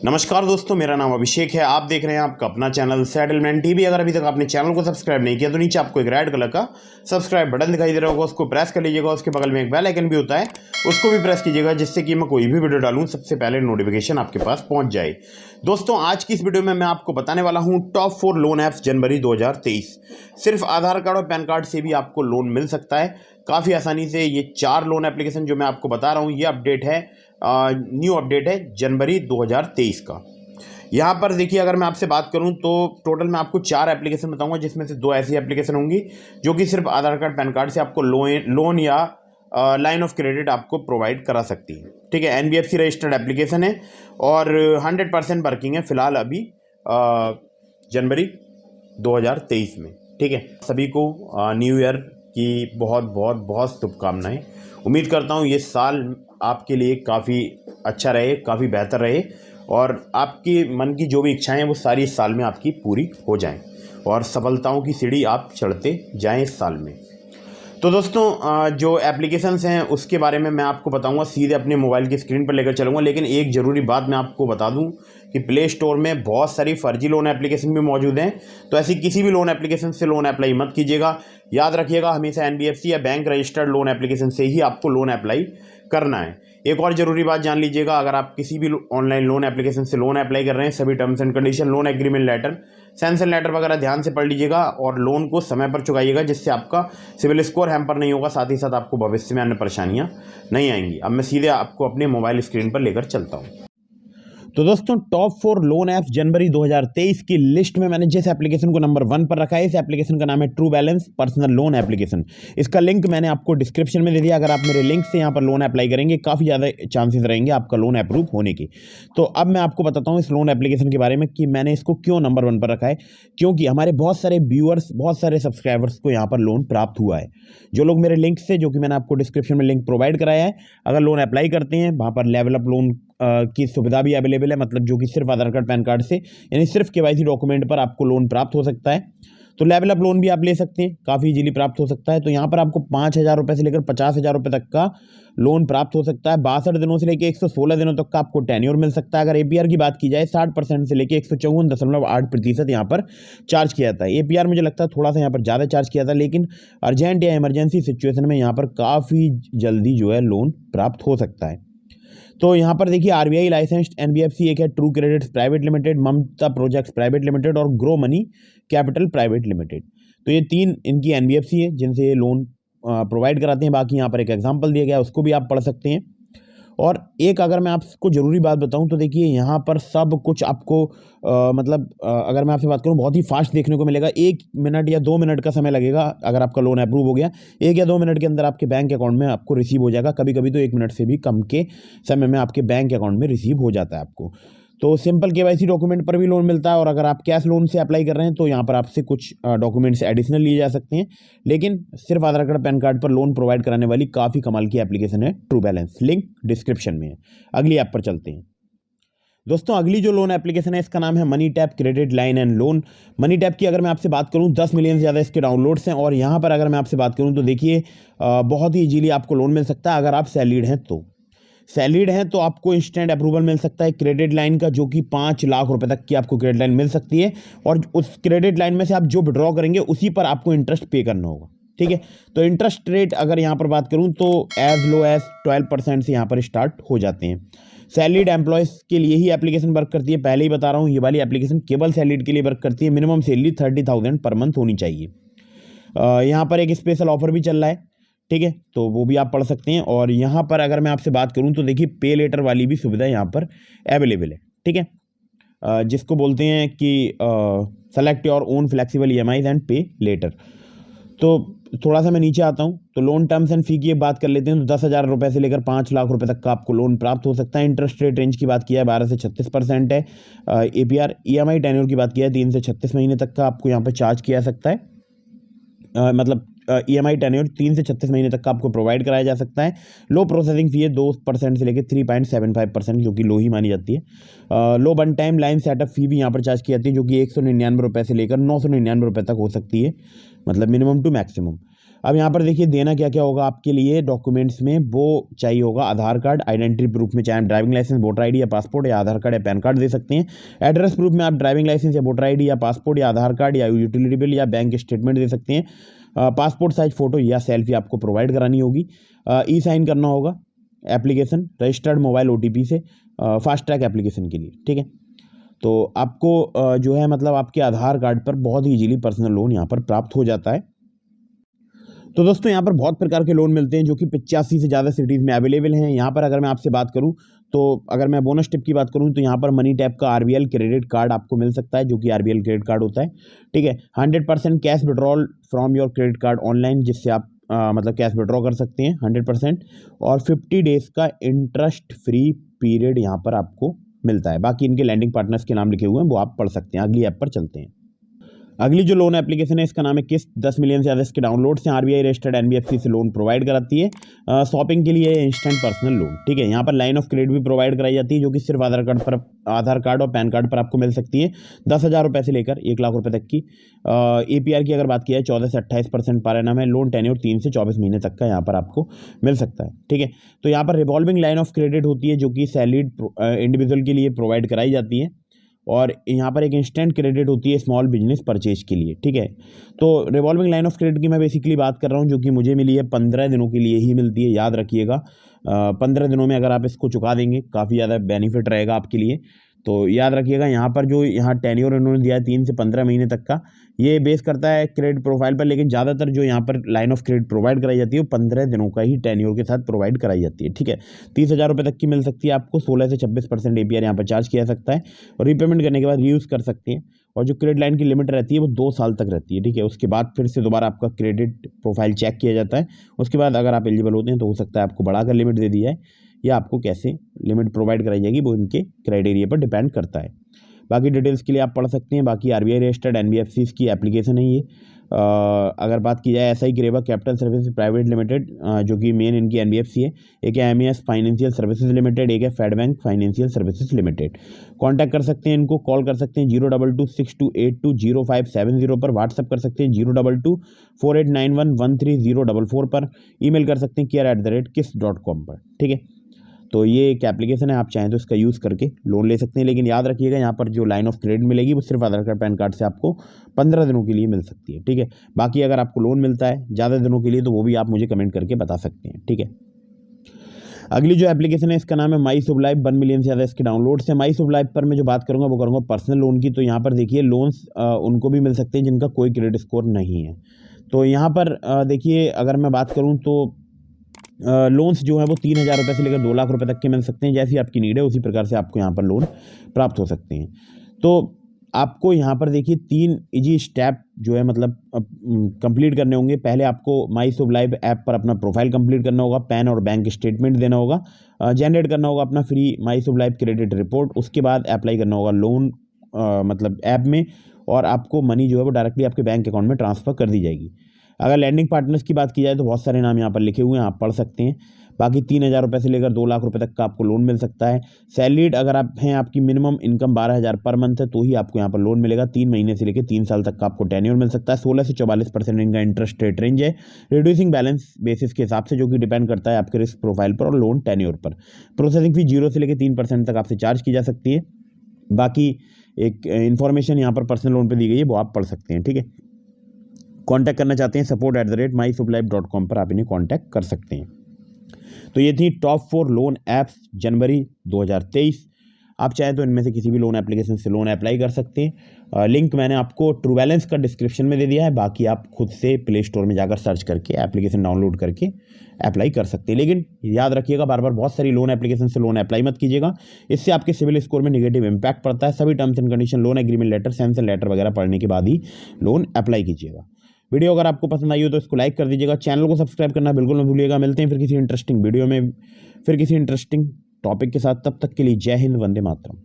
नमस्कार दोस्तों, मेरा नाम अभिषेक है। आप देख रहे हैं आपका अपना चैनल सेटलमेंट टीवी। अगर अभी तक आपने चैनल को सब्सक्राइब नहीं किया तो नीचे आपको एक रेड कलर का सब्सक्राइब बटन दिखाई दे रहा होगा, उसको प्रेस कर लीजिएगा। उसके बगल में एक बेल आइकन भी होता है, उसको भी प्रेस कीजिएगा, जिससे कि मैं कोई भी वीडियो डालूं सबसे पहले नोटिफिकेशन आपके पास पहुंच जाए। दोस्तों, आज की इस वीडियो में मैं आपको बताने वाला हूँ टॉप 4 लोन ऐप्स जनवरी 2023। सिर्फ आधार कार्ड और पैन कार्ड से भी आपको लोन मिल सकता है काफ़ी आसानी से। ये 4 लोन एप्लीकेशन जो मैं आपको बता रहा हूँ, ये अपडेट है, न्यू अपडेट है जनवरी 2023 का। यहाँ पर देखिए, अगर मैं आपसे बात करूँ तो टोटल मैं आपको 4 एप्लीकेशन बताऊंगा, जिसमें से 2 ऐसी एप्लीकेशन होंगी जो कि सिर्फ आधार कार्ड पैन कार्ड से आपको लोन या लाइन ऑफ क्रेडिट आपको प्रोवाइड करा सकती है। ठीक है, एनबीएफसी रजिस्टर्ड एप्लीकेशन है और 100% वर्किंग है फिलहाल अभी जनवरी 2023 में। ठीक है, सभी को न्यू ईयर की बहुत बहुत बहुत शुभकामनाएं। उम्मीद करता हूँ ये साल आपके लिए काफ़ी अच्छा रहे, काफ़ी बेहतर रहे और आपकी मन की जो भी इच्छाएं हैं वो सारी इस साल में आपकी पूरी हो जाएं और सफलताओं की सीढ़ी आप चढ़ते जाएं इस साल में। तो दोस्तों, जो एप्लीकेशंस हैं उसके बारे में मैं आपको बताऊंगा, सीधे अपने मोबाइल की स्क्रीन पर लेकर चलूँगा। लेकिन एक ज़रूरी बात मैं आपको बता दूं कि प्ले स्टोर में बहुत सारी फर्जी लोन एप्लीकेशन भी मौजूद हैं, तो ऐसी किसी भी लोन एप्लीकेशन से लोन अप्लाई मत कीजिएगा। याद रखिएगा, हमेशा एनबीएफसी या बैंक रजिस्टर्ड लोन एप्लीकेशन से ही आपको लोन अप्लाई करना है। एक और ज़रूरी बात जान लीजिएगा, अगर आप किसी भी ऑनलाइन लोन एप्लीकेशन से लोन अप्लाई कर रहे हैं, सभी terms and condition, loan agreement letter, sanction letter वगैरह ध्यान से पढ़ लीजिएगा और लोन को समय पर चुकाइएगा, जिससे आपका सिविल स्कोर हैम्पर नहीं होगा, साथ ही साथ आपको भविष्य में अन्य परेशानियां नहीं आएंगी। अब मैं सीधे आपको अपने मोबाइल स्क्रीन पर लेकर चलता हूं। तो दोस्तों, टॉप 4 लोन ऐप्स जनवरी 2023 की लिस्ट में मैंने जिस एप्लीकेशन को नंबर 1 पर रखा है, इस एप्लीकेशन का नाम है true balance personal loan application. इसका लिंक मैंने आपको डिस्क्रिप्शन में दे दिया। अगर आप मेरे लिंक से यहाँ पर लोन अप्लाई करेंगे, काफ़ी ज़्यादा चांसेस रहेंगे आपका लोन अप्रूव होने की। तो अब मैं आपको बताता हूँ इस लोन एप्लीकेशन के बारे में कि मैंने इसको क्यों नंबर 1 पर रखा है। क्योंकि हमारे बहुत सारे व्यूअर्स, बहुत सारे सब्सक्राइबर्स को यहाँ पर लोन प्राप्त हुआ है। जो लोग मेरे लिंक से, जो कि मैंने आपको डिस्क्रिप्शन में लिंक प्रोवाइड कराया है, अगर लोन अप्लाई करते हैं, वहाँ पर लेवल अप लोन की सुविधा भी अवेलेबल है, मतलब जो कि सिर्फ आधार कार्ड पैन कार्ड से, यानी सिर्फ केवाईसी डॉक्यूमेंट पर आपको लोन प्राप्त हो सकता है। तो लेवल अप लोन भी आप ले सकते हैं, काफ़ी इजीली प्राप्त हो सकता है। तो यहाँ पर आपको 5,000 रुपये से लेकर 50,000 रुपये तक का लोन प्राप्त हो सकता है। 62 दिनों से लेकर 116 दिनों तक का आपको टेन्योर मिल सकता है। अगर एपीआर की बात की जाए, 60% से लेकर 154.8% यहाँ पर चार्ज किया जाता है। एपीआर मुझे लगता है थोड़ा सा यहाँ पर ज़्यादा चार्ज किया था, लेकिन अर्जेंट या इमरजेंसी सिचुएशन में यहाँ पर काफ़ी जल्दी जो है लोन प्राप्त हो सकता है। तो यहाँ पर देखिए, आरबीआई लाइसेंस्ड एनबीएफसी एक है, ट्रू क्रेडिट्स प्राइवेट लिमिटेड, ममता प्रोजेक्ट्स प्राइवेट लिमिटेड और grow money capital private limited. तो ये 3 इनकी एनबीएफसी है जिनसे ये लोन प्रोवाइड कराते हैं। बाकी यहाँ पर एक एग्जांपल दिया गया है, उसको भी आप पढ़ सकते हैं। और एक अगर मैं आपको ज़रूरी बात बताऊं तो देखिए, यहाँ पर सब कुछ आपको अगर मैं आपसे बात करूं, बहुत ही फास्ट देखने को मिलेगा। 1 मिनट या 2 मिनट का समय लगेगा। अगर आपका लोन अप्रूव हो गया, 1 या 2 मिनट के अंदर आपके बैंक अकाउंट में आपको रिसीव हो जाएगा। कभी कभी तो 1 मिनट से भी कम के समय में आपके बैंक अकाउंट में रिसीव हो जाता है आपको। तो सिंपल केवाईसी डॉक्यूमेंट पर भी लोन मिलता है और अगर आप कैश लोन से अप्लाई कर रहे हैं तो यहाँ पर आपसे कुछ डॉक्यूमेंट्स एडिशनल लिए जा सकते हैं। लेकिन सिर्फ आधार कार्ड पैन कार्ड पर लोन प्रोवाइड कराने वाली काफ़ी कमाल की एप्लीकेशन है ट्रू बैलेंस, लिंक डिस्क्रिप्शन में है। अगली ऐप पर चलते हैं। दोस्तों, अगली जो लोन एप्लीकेशन है इसका नाम है money tap credit line and loan. Money tap की अगर मैं आपसे बात करूं, 10 मिलियन से ज़्यादा इसके डाउनलोड्स हैं और यहाँ पर अगर मैं आपसे बात करूं तो देखिए, बहुत ही इजीली आपको लोन मिल सकता है। अगर आप सैलरीड हैं तो आपको इंस्टेंट अप्रूवल मिल सकता है क्रेडिट लाइन का, जो कि 5 लाख रुपए तक की आपको क्रेडिट लाइन मिल सकती है। और उस क्रेडिट लाइन में से आप जो विड्रॉ करेंगे उसी पर आपको इंटरेस्ट पे करना होगा। ठीक है, तो इंटरेस्ट रेट अगर यहाँ पर बात करूँ तो एज लो एज 12% से यहाँ पर स्टार्ट हो जाते हैं। सैलरीड एम्प्लॉयज़ के लिए ही एप्लीकेशन वर्क करती है। पहले ही बता रहा हूँ, ये वाली एप्लीकेशन केवल सैलरीड के लिए वर्क करती है। मिनिमम सैलरी 30,000 पर मंथ होनी चाहिए। यहाँ पर एक स्पेशल ऑफर भी चल रहा है। ठीक है, तो वो भी आप पढ़ सकते हैं। और यहाँ पर अगर मैं आपसे बात करूँ तो देखिए, पे लेटर वाली भी सुविधा यहाँ पर अवेलेबल है। ठीक है, जिसको बोलते हैं कि select your own flexible EMIs and पे लेटर। तो थोड़ा सा मैं नीचे आता हूँ तो लोन टर्म्स एंड फी की बात कर लेते हैं। तो 10,000 रुपये से लेकर 5 लाख रुपए तक का आपको लोन प्राप्त हो सकता है। इंटरेस्ट रेट रेंज की बात किया है 12 से 36% है। एपीआर ईएमआई टेन्योर की बात किया है 3 से 36 महीने तक का आपको यहाँ पर चार्ज किया सकता है। ईएमआई टेन्योर 3 से 36 महीने तक का आपको प्रोवाइड कराया जा सकता है। लो प्रोसेसिंग फी है 2% से लेकर 3.75%, जो कि लो ही मानी जाती है। लो वन टाइम लाइन सेटअप फी भी यहाँ पर चार्ज की जाती है, जो कि 199 रुपये से लेकर 999 रुपये तक हो सकती है, मतलब मिनिमम टू मैक्सिमम। अब यहाँ पर देखिए देना क्या क्या होगा आपके लिए डॉक्यूमेंट्स में, वो चाहिए होगा आधार कार्ड, आइडेंटिटी प्रूफ में चाहे ड्राइविंग लाइसेंस, वोटर आईडी या पासपोर्ट या आधार कार्ड या पैन कार्ड दे सकते हैं। एड्रेस प्रूफ में आप ड्राइविंग लाइसेंस या वोटर आईडी या पासपोर्ट या आधार कार्ड या यूटिलिटी बिल या बैंक स्टेटमेंट दे सकते हैं। पासपोर्ट साइज फ़ोटो या सेल्फी आपको प्रोवाइड करानी होगी। ई साइन करना होगा एप्लीकेशन रजिस्टर्ड मोबाइल OTP से फास्ट ट्रैक एप्लीकेशन के लिए, ठीक है। तो आपको जो है मतलब आपके आधार कार्ड पर बहुत ही इजीली पर्सनल लोन यहाँ पर प्राप्त हो जाता है। तो दोस्तों यहाँ पर बहुत प्रकार के लोन मिलते हैं जो कि 85 से ज़्यादा सिटीज़ में अवेलेबल हैं। यहाँ पर अगर मैं आपसे बात करूँ तो अगर मैं बोनस टिप की बात करूँ तो यहाँ पर मनी टैप का RBL क्रेडिट कार्ड आपको मिल सकता है, जो कि RBL क्रेडिट कार्ड होता है, ठीक है। 100% cash withdrawal from your credit card online, जिससे आप मतलब कैश विड्रॉ कर सकते हैं 100%, और 50 डेज़ का इंटरेस्ट फ्री पीरियड यहाँ पर आपको मिलता है। बाकी इनके लैंडिंग पार्टनर्स के नाम लिखे हुए हैं, वो आप पढ़ सकते हैं। अगली ऐप पर चलते हैं। अगली जो लोन एप्लीकेशन है इसका नाम है किस्त। 10 मिलियन से ज़्यादा इसके डाउनलोड से RBI रजिस्टर्ड NBFC से लोन प्रोवाइड कराती है शॉपिंग के लिए इंस्टेंट पर्सनल लोन, ठीक है। यहाँ पर लाइन ऑफ क्रेडिट भी प्रोवाइड कराई जाती है, जो कि सिर्फ आधार कार्ड और पैन कार्ड पर आपको मिल सकती है। 10,000 रुपये से लेकर 1 लाख रुपये तक की। APR की अगर बात की जाए 14 से 28% पर एनम है। लोन टेन्योर 3 से 24 महीने तक का यहाँ पर आपको मिल सकता है, ठीक है। तो यहाँ पर रिवॉल्विंग लाइन ऑफ क्रेडिट होती है, जो कि सैलरीड इंडिविजुअल के लिए प्रोवाइड कराई जाती है, और यहाँ पर एक इंस्टेंट क्रेडिट होती है स्मॉल बिजनेस परचेज के लिए, ठीक है। तो रिवॉल्विंग लाइन ऑफ क्रेडिट की मैं बेसिकली बात कर रहा हूँ, जो कि मुझे मिली है 15 दिनों के लिए ही मिलती है, याद रखिएगा। 15 दिनों में अगर आप इसको चुका देंगे काफ़ी ज़्यादा बेनिफिट रहेगा आपके लिए। तो याद रखिएगा यहाँ पर जो यहाँ टेन्योर इन्होंने दिया है 3 से 15 महीने तक का, ये बेस करता है क्रेडिट प्रोफाइल पर, लेकिन ज़्यादातर जो यहाँ पर लाइन ऑफ क्रेडिट प्रोवाइड कराई जाती है वो 15 दिनों का ही टेन्योर के साथ प्रोवाइड कराई जाती है, ठीक है। 30,000 रुपये तक की मिल सकती है आपको। 16 से 26% APR यहाँ पर चार्ज किया सकता है, और रीपेमेंट करने के बाद रीयूज़ कर सकते हैं। और जो क्रेडिट लाइन की लिमिट रहती है वो 2 साल तक रहती है, ठीक है। उसके बाद फिर से दोबारा आपका क्रेडिट प्रोफाइल चेक किया जाता है। उसके बाद अगर आप एलिजिबल होते हैं तो हो सकता है आपको बढ़ाकर लिमिट दे दी जाए, या आपको कैसे लिमिट प्रोवाइड कराई जाएगी वो इनके क्राइटेरिया पर डिपेंड करता है। बाकी डिटेल्स के लिए आप पढ़ सकते हैं। बाकी RBI रजिस्टर्ड NBFC की एप्लीकेशन है ये। अगर बात की जाए SI ग्रेवा कैपिटल सर्विसेज प्राइवेट लिमिटेड, जो कि मेन इनकी NBFC है। एक है MES फाइनेंशियल सर्विसेज लिमिटेड, एक है Fed Bank Financial Services Limited. Contact कर सकते हैं इनको, कॉल कर सकते हैं 02262820570 पर, व्हाट्सअप कर सकते हैं 02248911304 पर, ईमेल कर सकते हैं care@kist.com पर, ठीक है। तो ये एक एप्लीकेशन है, आप चाहें तो इसका यूज़ करके लोन ले सकते हैं। लेकिन याद रखिएगा यहाँ पर जो लाइन ऑफ क्रेडिट मिलेगी वो सिर्फ आधार कार्ड पैन कार्ड से आपको 15 दिनों के लिए मिल सकती है, ठीक है। बाकी अगर आपको लोन मिलता है ज़्यादा दिनों के लिए तो वो भी आप मुझे कमेंट करके बता सकते हैं, ठीक है। अगली जो एप्लीकेशन है इसका नाम है माई शुभ लाइफ। 1 मिलियन से ज़्यादा इसके डाउनलोड से। माई शुभ लाइफ पर मैं जो बात करूँगा वो करूँगा पर्सनल लोन की। तो यहाँ पर देखिए लोन्स उनको भी मिल सकते हैं जिनका कोई क्रेडिट स्कोर नहीं है। तो यहाँ पर देखिए अगर मैं बात करूँ तो लोन्स जो है वो 3,000 रुपये से लेकर 2 लाख रुपए तक के मिल सकते हैं। जैसी आपकी नीड है उसी प्रकार से आपको यहाँ पर लोन प्राप्त हो सकते हैं। तो आपको यहाँ पर देखिए 3 इजी स्टेप जो है मतलब कंप्लीट करने होंगे। पहले आपको माई शुभ लाइफ ऐप पर अपना प्रोफाइल कंप्लीट करना होगा, पैन और बैंक स्टेटमेंट देना होगा, जनरेट करना होगा अपना फ्री माई शुभ लाइफ क्रेडिट रिपोर्ट। उसके बाद अप्लाई करना होगा लोन मतलब ऐप में, और आपको मनी जो है वो डायरेक्टली आपके बैंक अकाउंट में ट्रांसफ़र कर दी जाएगी। अगर लैंडिंग पार्टनर्स की बात की जाए तो बहुत सारे नाम यहाँ पर लिखे हुए हैं, आप पढ़ सकते हैं। बाकी 3,000 रुपये से लेकर 2 लाख रुपए तक का आपको लोन मिल सकता है। सैलरीड अगर आप हैं, आपकी मिनिमम इनकम 12,000 पर मंथ है तो ही आपको यहाँ पर लोन मिलेगा। 3 महीने से लेकर 3 साल तक का आपको टेन्योर मिल सकता है। 16 से 44% इनका इंटरेस्ट रेट रेंज है, रिड्यूसिंग बैलेंस बेसिस के हिसाब से, जो कि डिपेंड करता है आपके रिस्क प्रोफाइल पर और लोन टेन्योर पर। प्रोसेसिंग फी 0 से लेकर 3% तक आपसे चार्ज की जा सकती है। बाकी एक इन्फॉर्मेशन यहाँ पर पर्सनल लोन पर दी गई है, वो आप पढ़ सकते हैं, ठीक है। कॉन्टैक्ट करना चाहते हैं support@myshubhlife.com पर आप इन्हें कॉन्टैक्ट कर सकते हैं। तो ये थी टॉप 4 लोन ऐप्स जनवरी 2023। आप चाहें तो इनमें से किसी भी लोन एप्लीकेशन से लोन अप्लाई कर सकते हैं। लिंक मैंने आपको ट्रू बैलेंस का डिस्क्रिप्शन में दे दिया है। बाकी आप खुद से प्ले स्टोर में जाकर सर्च करके एप्लीकेशन डाउनलोड करके अप्लाई कर सकते हैं। लेकिन याद रखिएगा बार बार बहुत सारी लोन एप्लीकेशन से लोन अप्लाई मत कीजिएगा, इससे आपके सिविल स्कोर में नेगेटिव इंपैक्ट पड़ता है। सभी terms and condition, loan agreement letter, sanction letter वगैरह पढ़ने के बाद ही लोन अप्लाई कीजिएगा। वीडियो अगर आपको पसंद आई हो तो इसको लाइक कर दीजिएगा, चैनल को सब्सक्राइब करना बिल्कुल मत भूलिएगा। मिलते हैं फिर किसी इंटरेस्टिंग वीडियो में, फिर किसी इंटरेस्टिंग टॉपिक के साथ। तब तक के लिए जय हिंद, वंदे मातरम।